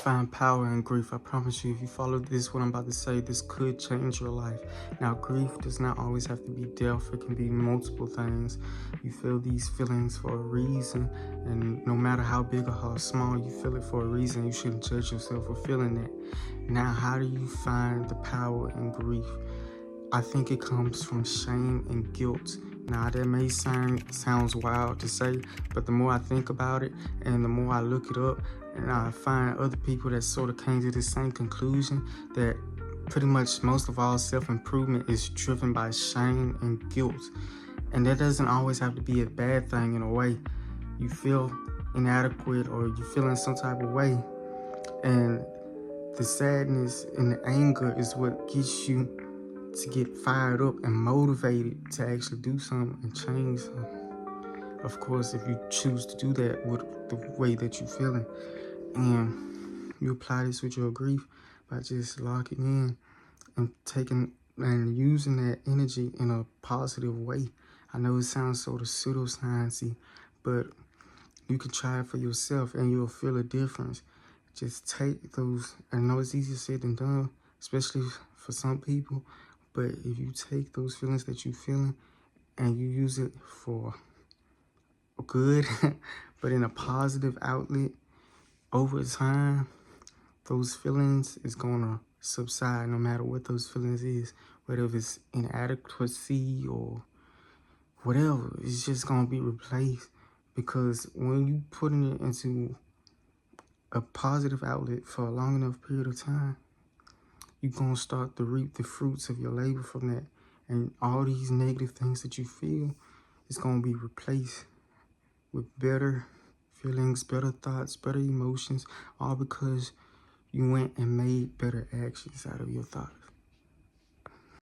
find power in grief. I promise you, if you follow this, what I'm about to say, this could change your life. Now, grief does not always have to be death. It can be multiple things. You feel these feelings for a reason, and no matter how big or how small you feel it for a reason, you shouldn't judge yourself for feeling that. Now, how do you find the power in grief? I think it comes from shame and guilt. Now, that may sounds wild to say, but the more I think about it and the more I look it up, and I find other people that sort of came to the same conclusion, that pretty much most of all self-improvement is driven by shame and guilt. And that doesn't always have to be a bad thing in a way. You feel inadequate or you feel in some type of way, and the sadness and the anger is what gets you to get fired up and motivated to actually do something and change something. Of course, if you choose to do that with the way that you're feeling, and you apply this with your grief by just locking in and taking and using that energy in a positive way. I know it sounds sort of pseudoscience-y, but you can try it for yourself and you'll feel a difference. Just take those, I know it's easier said than done, especially for some people, but if you take those feelings that you're feeling and you use it for good, but in a positive outlet, over time, those feelings is gonna subside no matter what those feelings is, whether it's inadequacy or whatever, it's just gonna be replaced. Because when you putting it into a positive outlet for a long enough period of time, you're going to start to reap the fruits of your labor from that. And all these negative things that you feel is going to be replaced with better feelings, better thoughts, better emotions, all because you went and made better actions out of your thoughts.